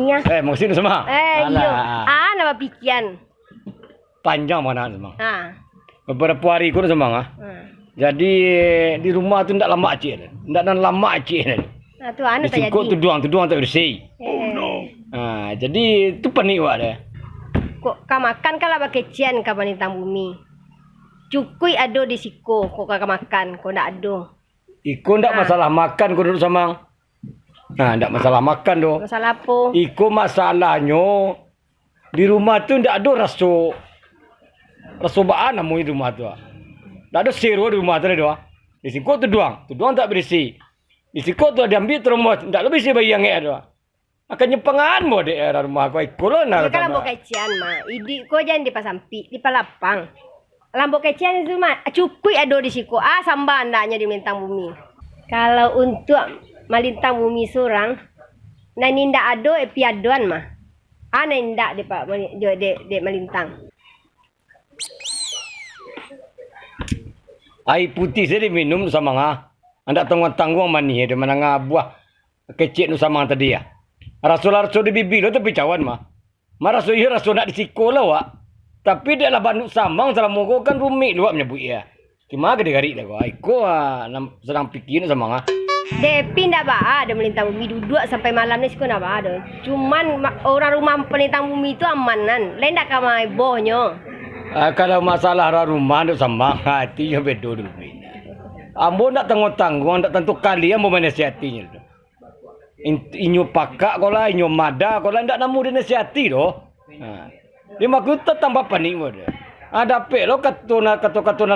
ya. Mau sini sama. Iyo. Nama pikian. Panjang mana sama. Beberapa hari ikut sama. Jadi di rumah tu ndak lama cik. Ndak lama cik. Nah, tu anu tak jadi. Tu doang tak bersih. Jadi tu penik wak dia. Kok kau makan kalau pakai cian kau panitang bumi. Cukui ado di siko kok kau makan, kau ndak ado. Iko ndak masalah makan kau duduk sama. Ndak masalah makan doh. Masalah apa? Iko masalahnya di rumah tu ndak ada rasa baan namu di rumah tu. Ndak ada seru di rumah tu doh. Di siko tu doang tak bersih. Di siko tu diambil terus ndak lebih sih bayi yang ada. Makanya pengan mo di era rumah ko iko lo na. Kan lambo kecian mah. Idi ko jangan di pasampi, di palapang. Lambo kecian itu mah cukui ado di siko. Samba andaknya di Melintang Bumi. Kalau untuk Melintang Bumi surang, nah ninda ado piaduan mah. Ninda di Pak di Melintang. Air putih saya minum sama ngah. Anda tanggung mani ada mana ngah buah kecil nu sama tadi ya. Rasul di bibi lo tapi cawan mah. Rasul nak di siko lah wak. Tapi dia lah banduk samang salah mongko kan rumit luak menyebut ya. Gimana dia garik dah ko. Aiko sedang pikir sama ngah. Depi ndak ba ada Melintang Bumi duduk sampai malam ni siko ndak ba ada. Cuman orang rumah Melintang Bumi itu amanan. Lain ndak kamai bohnya. Kalau masalah rumah tu sama hatinya beda dulu. Ambo nak tanggung, nak tentu kali ambo menasihatinya tu. Inyo pakak kola, inyo mada kola ndak namu dinasihati doh. Dia maku tambah panik mo dia. Ada pe lo katuna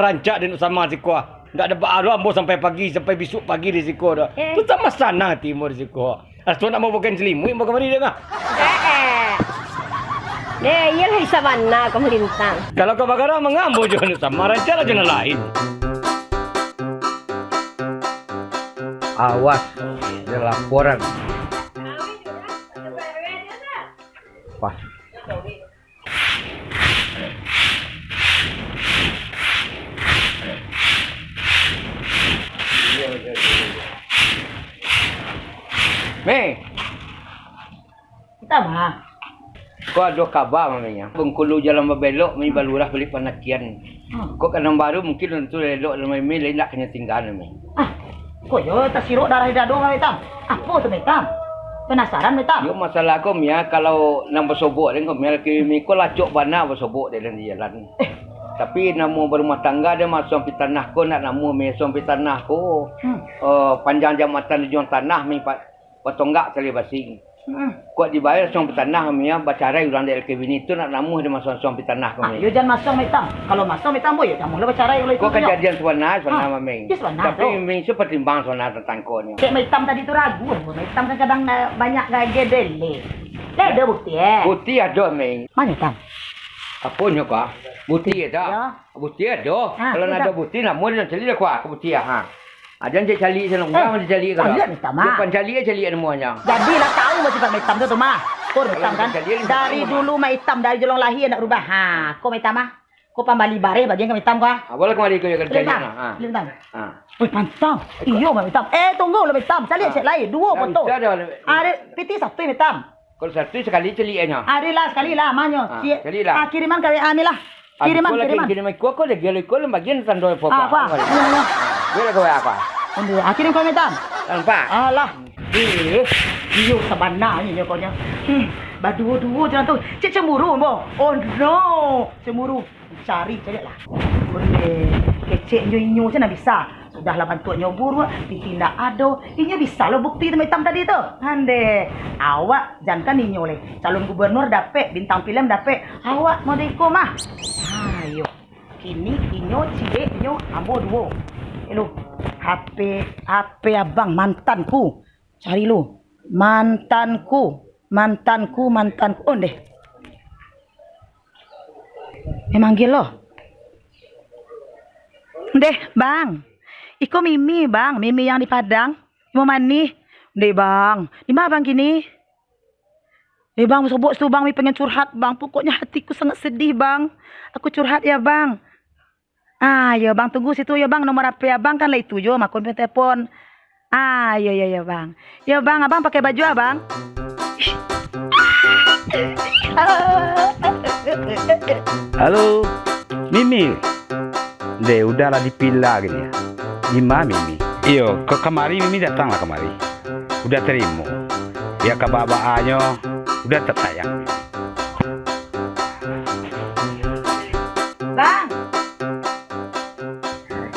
rancak din sama siko. Ndak ada baalo ambo sampai pagi sampai besok pagi di siko doh. Tu sama sana timur siko. Asto nak mau bukan selimut mau kemari dia ngah. Iyalah sabana kau Melintang. Kalau kau bagara mengambo je sama rancak lah jenis lain. Awas, ada laporan. Pas. Mei. Kita mah. Kau ada kabar mamanya. Bengkulu jalan berbelok, mi balurah beli panakian. Kau kan baru mungkin untuk elok dalam mi lain nak kena tinggal mi. Kok yo tak siruk darah dado Metam. Apa tu Metam? Penasaran Metam? Yo masalah kau mia kalau nak bersobok dengan kau mia kimi kau lacok bana bersobok dalam jalan. Tapi namu berumah tangga dia masuk pi tanah kau nak namu mi masuk pi tanah kau. Panjang jambatan di jual tanah mi patonggak sekali basing. Kau dibayar masuk pi tanah mi bacarai urang dari kebini tu nak namu dia masuk pi tanah kau mi. Yo jangan masuk Metam. Kalau masuk Metam boy jangan mula bacarai oleh kau kejadian sebenar mameng. Tapi mi pertimbang soal tentang kau ni. Cek Metam tadi tu ragu. Metam kan kadang banyak gaya dele. Ada bukti Bukti ada meng. Mana Metam? Apa nyo kau? Bukti ada. Bukti ada. Kalau nak ada bukti nak mula cari dah kau bukti Jangan cari sana orang macam cari kalau. Depan cari semuanya. Jadi lah tahu macam Pak Metam tu mah. Kau Metam kan. Dari dulu Metam dari jolong lahir nak rubah. Kau Metam mah. Kau pambali bare bagian ke Metam kau. Boleh kemari kau kerja sana. Metam. Oi pantang. Iyo Metam. Tunggu lah Metam. Cari lain dua foto. Ada piti satu Metam. Kalau satu sekali celinya. Ada lah sekali lah manyo. Kiriman kali amilah. Kiriman. Kau lagi kau bagian sandoi foto. Apa? Boleh kau apa? Kirim kau Metam. Nampak? Alah. Iyo sabana ni kau nya. Berdua-dua jalan tu. Cik cemburu mo. Oh no. Cemburu. Cari lah. Boleh. Kecek nyo je nak bisa. Sudahlah bantu nyobur ditindak ado. Inya bisa lo bukti Metam tadi tu. Hande. Awak jangan inyo le. Calon gubernur dapet, bintang film dapet. Awak mau deko mah. Ayo. Kini inyo cie inyo ambo duo. Hello. HP abang mantanku. Cari lu. Mantanku. Oh deh. Manggil lo. Deh, Bang. Iko Mimi, Bang. Mimi yang di Padang. Mau mani? Deh, Bang. Di mana Bang kini? Bang, sobok tu Bang, mi pengen curhat, Bang. Pokoknya hatiku sangat sedih, Bang. Aku curhat ya, Bang. Ya Bang, tunggu situ ya Bang, nomor HP Abang kan lah itu jo, makon telepon. Ya Bang. Ya Bang, Abang pakai baju Abang. Halo, Mimi. Deh, udahlah dipilih gini ya. Gimana Mimi? Iyo, kemari Mimi datanglah kemari. Udah terima. Ya kabar-kabarnya udah tersayang. Bang.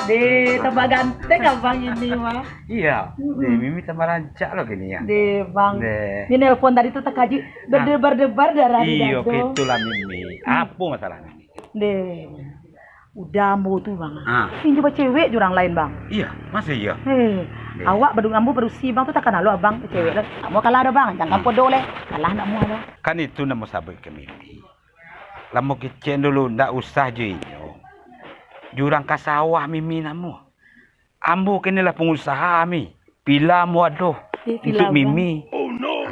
Deh, tambah ganteng abang ini mah. Iya, deh Mimi tambah rancak loh gini ya. Deh, Bang. Deh. Ini nelpon tadi tuh tak kaji berdebar-debar darah di Iyo, dado. gitulah Mimi. Apa masalahnya? Deh. Udah mau tuh Bang. Ah. Ini coba cewek jurang lain Bang. Iya, masa iya? Awak baru ngambu baru si Bang tuh takkan lalu Abang cewek lah. Tak mau kalah ada Bang, jangan podo leh. Kalah nak mau ada. Kan itu nama sabar ke Mimi. Lama kecil dulu ndak usah jinyo. Jurang ke sawah Mimi namu. Ambo kini lah pengusaha mi. Pila mu aduh untuk Mimi. Oh no.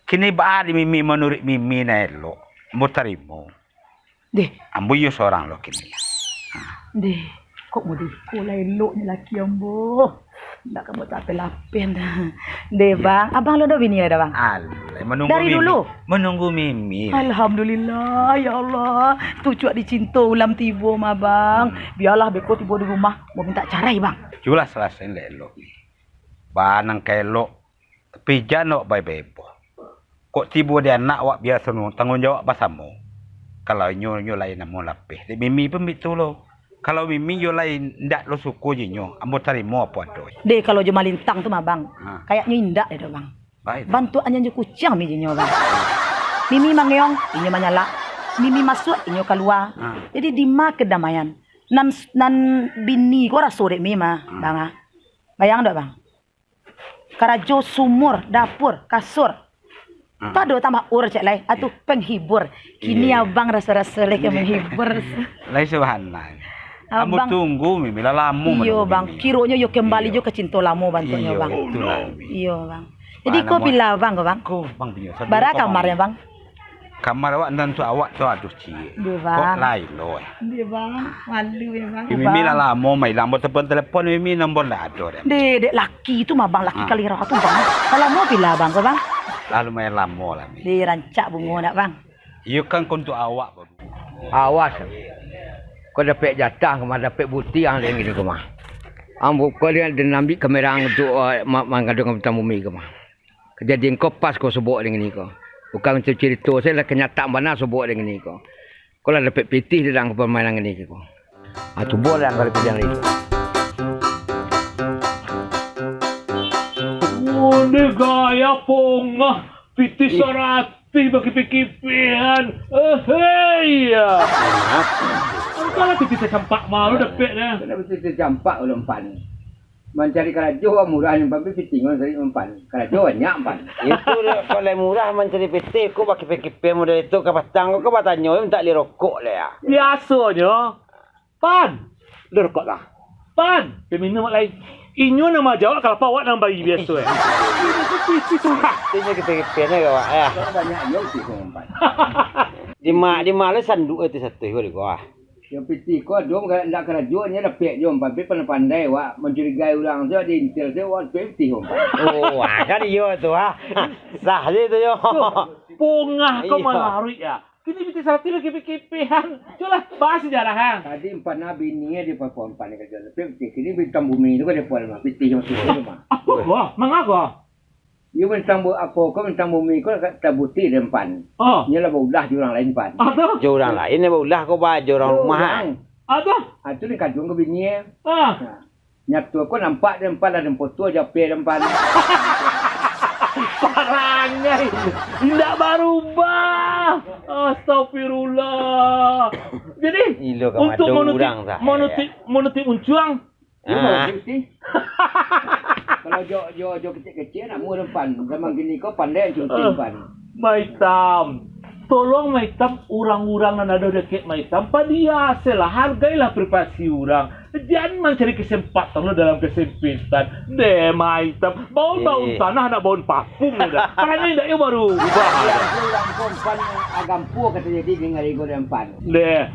Kini baari Mimi menurut Mimi na elok. Mau terima. Deh, Ambo yo seorang lo kini. deh. Kok mau dikola elok ni laki ambo. Ndak kamu capek lapen dah. Deh Bang, abang lo dah bini ada Bang. Alay, menunggu Dari Mimi. dulu? Menunggu Mimi. Alhamdulillah, ya Allah. Tu cuak dicinta ulam tiba mah Bang. Biarlah beko tiba di rumah mau minta carai Bang. Julah selesai elok ni. Banang kelok. Tapi jangan baik-baik. Kok tiba dia nak wak biasa nu tanggung jawab basamu. Kalau nyo lain namu lapih. Di Mimi pun betul lo. Kalau Mimi yo lain ndak lo suku je nyo. Ambo tarimo apa do. Deh kalau jema lintang tu mah Bang. Ha. Kayaknya indah deh Bang. Baik. Bantu anyan je kucing mi jinyo Bang. Mimi mangeong, inyo manyala. Mimi masuk, inyo keluar. Jadi di ma kedamaian. Nan bini ko raso dek mi mah, Bang. Ah. Bayang dak Bang? Karajo sumur, dapur, kasur. Tado tambah ur cek lai, atuh penghibur. Kini abang rasa-rasa lek menghibur. Lai subhanallah. Ambo Abang tunggu Mimi lah lama. iyo Bang, kironya yo kembali jo ke cinta lamo bantunya Bang. Itulah. Iyo Bang. Jadi kau bila Bang ke Bang? Ko bang binyo. Bara kamarnya Bang. Kamar awak dan tu awak tu aduh cie. Dia Kok Bang. lain lo. Dia Bang, malu ya Bang. Mimi lah lama mai lambo telepon Mimi nombor dah ada. Dek laki itu mah Bang, laki kali tu Bang. Kalau mau bila Bang ke Bang? Lalu mai lama lah. Di rancak bunga nak Bang. Iyo kan untuk awak. Awas. Kau dapat jatah kemah dapat bukti yang lain gitu kemah. Ambo kau dia ambil kamera untuk mengandung tamu Bumi kemah. Kejadian kau pas kau sebut dengan ni kau. Bukan untuk cerita saya lah kenyataan mana sebut dengan ni kau. Kau lah dapat pitih dalam permainan ini kau. Tu boleh yang kalau kejadian itu. Oh, ni gaya pongah. Piti sarati bagi pikipian. Hei ya. Engkau lah piti campak malu dapat dah. Kenapa kita campak oleh empan? Mencari kerajo murah yang tapi pitingan dari empan. Kerajo banyak empan. Itu kalau murah mencari PT ku pakai PKP model itu ke patang ku batanya minta li rokok lah ya. Biasanya pan. Lerkot lah. Pan. Peminum lain. Inyo nama jawab kalau pawak nama bayi biasa eh. Ini kita PKP ni kau ya. Banyak yang sih empan. Di mana sanduk itu satu itu kau. Yang piti kau dom kalau nak kerajo ni dapat jom tapi pandai wak mencurigai orang tu di intel tu wak piti empan. Oh, kan iyo tu ha. Sah je tu yo. Pongah kau Iya. malari ya. Kini piti sarati lagi PKP-an. Coba bahas sejarah hang. Tadi empan nabi ni dia perform empan kerja. Tapi kini bintang bumi tu kan dia puan mah piti yang suka mah. Apa kau? Mengapa? Dia bintang apa kau bintang bumi kau tak buti dia empan. Oh. Ni lah baulah di orang lain empan. Ada. Jo orang lain ni ulah kau baju orang rumah. Ada. Itu ni kajung ke bini. Ah. Nyatu aku nampak dia empan ada foto aja pe empan. Parangnya tidak berubah. Astagfirullah. Jadi Ilo kau untuk madu orang sah. menutup uncuang. Ah. Kalau jo kecil-kecil nak mu depan. Zaman gini kau pandai cuci depan. Maitam. Tolong Maitam orang-orang yang ada dekat Maitam dia lah hargailah privasi orang. Jangan mencari kesempatan lo dalam kesempitan. Deh Maitam, baun tanah nak baun parfum dah. Karena ini dah baru ubah. Orang kompan agam pu kata jadi dengan ego empan. Deh,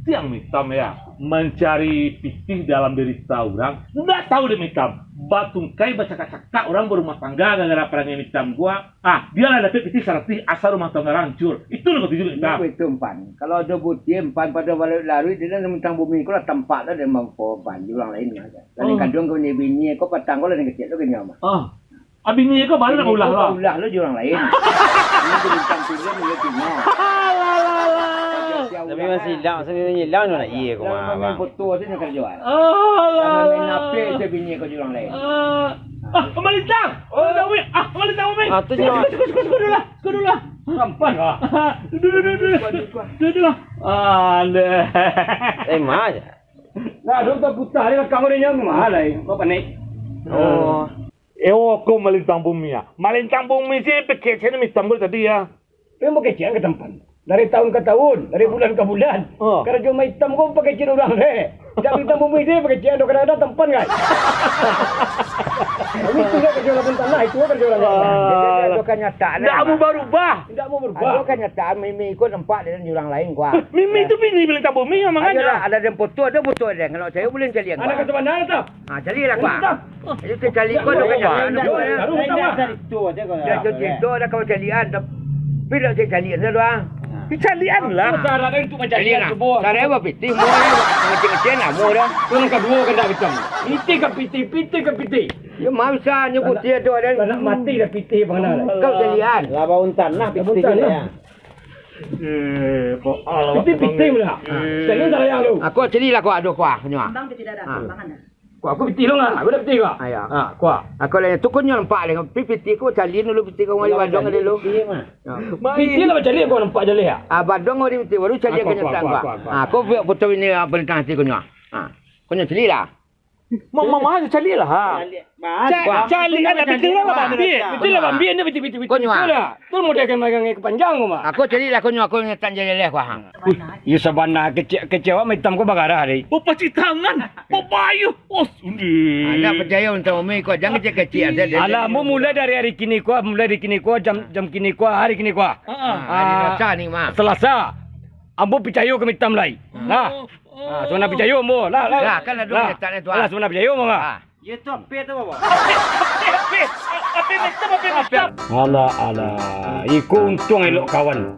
tiang mitam ya mencari pitih dalam diri orang. Nggak tahu deh mitam. Batungkai bacak-cakak orang berumah tangga gara-gara perangnya mitam gua. Dia lah dapet pitih sarati asal rumah tangga hancur. Itu lo ketujuh mitam. Itu empan. Kalau ada bukti empan pada balik lalu dia dan tentang bumi kau lah tempat lah dia mampu empan orang lain aja. Dan kandung kau ni bini kau patang kau lah yang kecil tu kenyam. Abini kau baru nak ulah lah. Ulah lo orang lain. Ini bintang film dia kenyam. Tapi masih hilang nak iya kau mah. Main foto tu nak kerjaan. Main apa je bini kau orang lain. Malintang. Malintang umi. Tu je. Kau dulu lah. Sampai lah. Duduk. Aduh. Mah je. Nah, dong tak putar dia kamu dia yang mahal lah. Kau panik. Oh. Kau malintang bumi ya. Malintang bumi sih pakai cina mitam gua tadi ya. Dia mau kecil ke tempat. Dari tahun ke tahun, dari bulan ke bulan. Kalau cuma hitam kau pakai cina orang le. Tapi hitam bumi dia pakai cina kadang-kadang tempat kan. Ini tidak kerja orang tanah itu kerja orang lain. Itu kan nyata. Tidak mau berubah. Tidak mau berubah. Itu kan nyata Mimi ikut tempat dan orang lain gua. Mimi itu bini malintang bumi yang makanya. Ada yang foto ada dia. Kalau saya boleh cari yang. Anak ke mana tak? Cari lah gua. Itu cari gua tu kan nyata. Itu aja kau. Itu ada kau carian. Bila saya carian tu doang. Kecalian lah. Cara kan untuk mencari yang sebuah. Cara apa piti? Mau kecil-kecil lah, mau dah. Yang kedua kan dah hitam. Piti ke piti. Ya masa nyebut dia tu ada. Nak mati dah piti bang nak. Kau carian. Labau tanah piti dia. Piti mula. Jangan salah yang lu. Aku cari lah kau ada kuah punya. Bang dia tidak ada bangan dah. Aku piti lu ngah. Aku dah piti kau. Ayo. Kuah. Aku lah tu kau nampak le. Piti ku cari dulu piti kau mari badong ada lu. Piti lah macam ni kau nampak je leh. Badong mari piti baru cari kau nyata gua. Aku buat foto ini apa tentang hati kau nya. Kau nya cari lah. Mama aja cari lah. Cari ada piti lah bambi. Piti lah bambi ni piti. Kau nya. Tu mau dia kan magang kepanjang kau mah. Aku cari lah kau nya aku nyata jadi leh kuah. You sabana kecewa hitam kau bagarah hari. Paci tangan. Papayu. Sundi. Anak percaya untuk Umi kau jangan kecil. Alah, mu mulai dari hari kini kau, jam kini kau, hari kini kau. Hari rasa ni mah. Selasa. Ambo picayo ke hitam lai. Lah. Sona picayo mo. Lah. Kan ada nyata ni tu. Lah, sona picayo mo nga. Ya tu apa tu bapa? Alah. Iku untung elok kawan.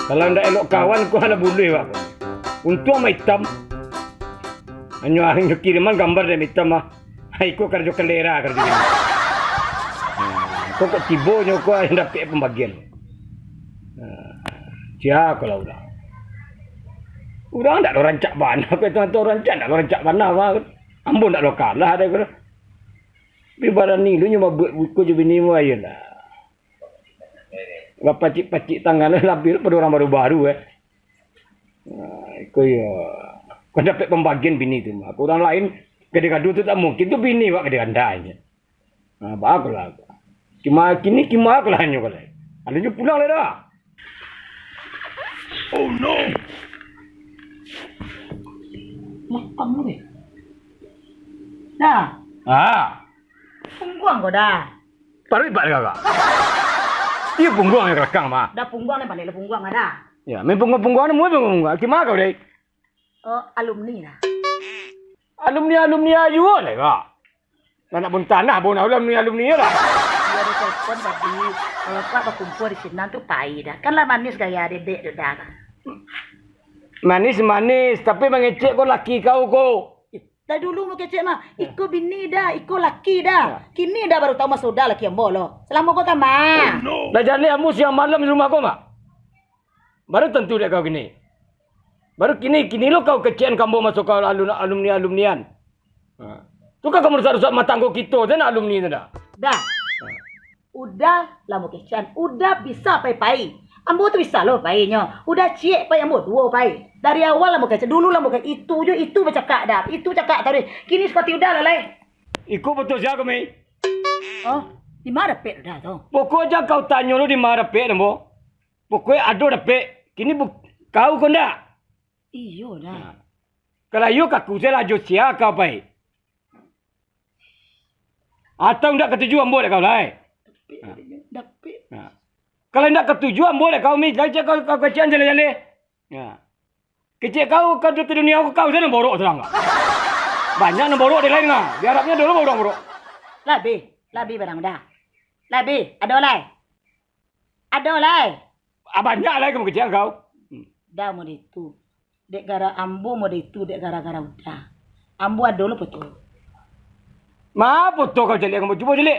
Kalau ndak elok kawan, ku ada boleh pak. Untung mai hitam. Anyo hanya kiriman gambar dia hitam mah. Iku kerja kelera kerja. Kok tibonya ku yang dapat pembagian. Cia kalau udah. Orang tak ada rancak mana. Aku itu rancak tak ada rancak mana. Ambon tak ada kalah ada kena. Bibaran ni lu nyoba buku je bini mu ayo lah. Gak pacik tangan labir pada orang baru-baru Aku ya. Kau dapat pembagian bini tu mah. Orang lain gaduh tu tak mungkin tu bini wak gaduh-gandanya. Baguslah. Kima aku lah hanya kalau. Ada je pulang lah dah. Oh no. Lapang ni. Dah. Pungguang kau dah. Baru ibat kakak. Dia pungguang yang kelakang mah. Dah pungguang ni balik pungguang ada. Ya, main pungguang ni mu pungguang. Kima kau deh? Alumni lah. Alumni ayu lah kak. Nak pun tanah pun alumni lah. Dia ada telepon tadi. Kalau kau berkumpul di sini tu pai dah. Kan lah manis gaya dedek tu dah. Manis, tapi mengecek kau laki kau ko. Dah dulu mau kecek mah. Iko bini dah, iko laki dah. Kini dah baru tahu mas sudah laki yang bolo. Selama kau kan mah. Dah jadi kamu siang malam di rumah kau mak. Baru tentu dek kau gini. Baru kini lo kau kecian kamu masuk kau alumnian. Tu kan kamu rusak mata kau kita tu nak alumni tu dah. Dah. Udah lah mau kecian. Udah bisa pai-pai. Ambo tu bisa loh painya. Udah cik pai ambo dua pai. Dari awal lah mau kecian. Dulu lah mau kecian. Itu bercakap dah. Itu cakap tadi. Kini seperti udah lah lai. Ikut betul siapa kami? Di mana pek dah tu? Pokoknya kau tanya lu di mana pek nambo. Pokoknya ada pek. Kini kau kau ndak. Iyo dah. Kalau you kaku saya laju sia kau pai. Atau ndak ketujuan boleh kau lai. Dapet. Kalau ndak ketujuan boleh kau mi. Jangan kau kecian jalan-jalan. Ya. Kecil kau di dunia kau sana borok serang kau. Banyak nak borok di lain lah. Di Arabnya dulu orang borok. Labi barang dah. Labi, ada oleh. Ada oleh. Banyak lagi kamu kecil kau. Dah mau itu. Dek gara ambu mau itu dek gara-gara udah. Ambu ada dulu betul. Ma foto kau cari kamu cuba cari.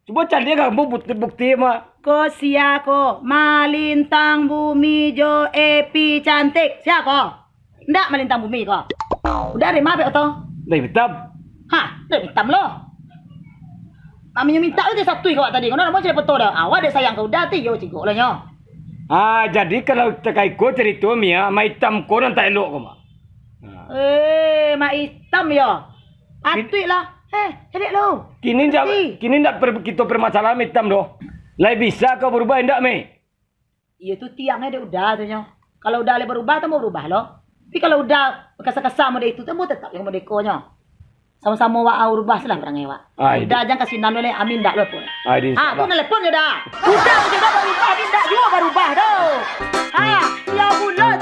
Cuba cari kamu bukti mah. Ko siako malintang bumi jo epi cantik. Siako? Ndak malintang bumi ko. Udah dari mana to? Dari hitam. Hah, dari hitam lo. Maminya minta lu dia satu kau tadi. Kau nak mau cari foto dah. Awak dia sayang kau dah tiga cikgu lah nyo. Jadi kalau terkait kau cerita Mia, mai hitam kau nanti elok kau mah. Mak hitam ya. Atui lah. Jadi lo. Kini ndak kita permasalahan hitam doh. Lai bisa kau berubah ndak me? Iya tu tiangnya dia udah tu nyo. Kalau udah le berubah tu mau berubah lo. Tapi kalau udah kesah-kesah mau itu tu mau tetap yang mau dekonya. Sama-sama wa urubah selah perang ewa. Udah jangan kasih nano le amin dak lo pun. Tu nelpon ya dah. Udah berubah amin dak juga berubah doh. Ya bulan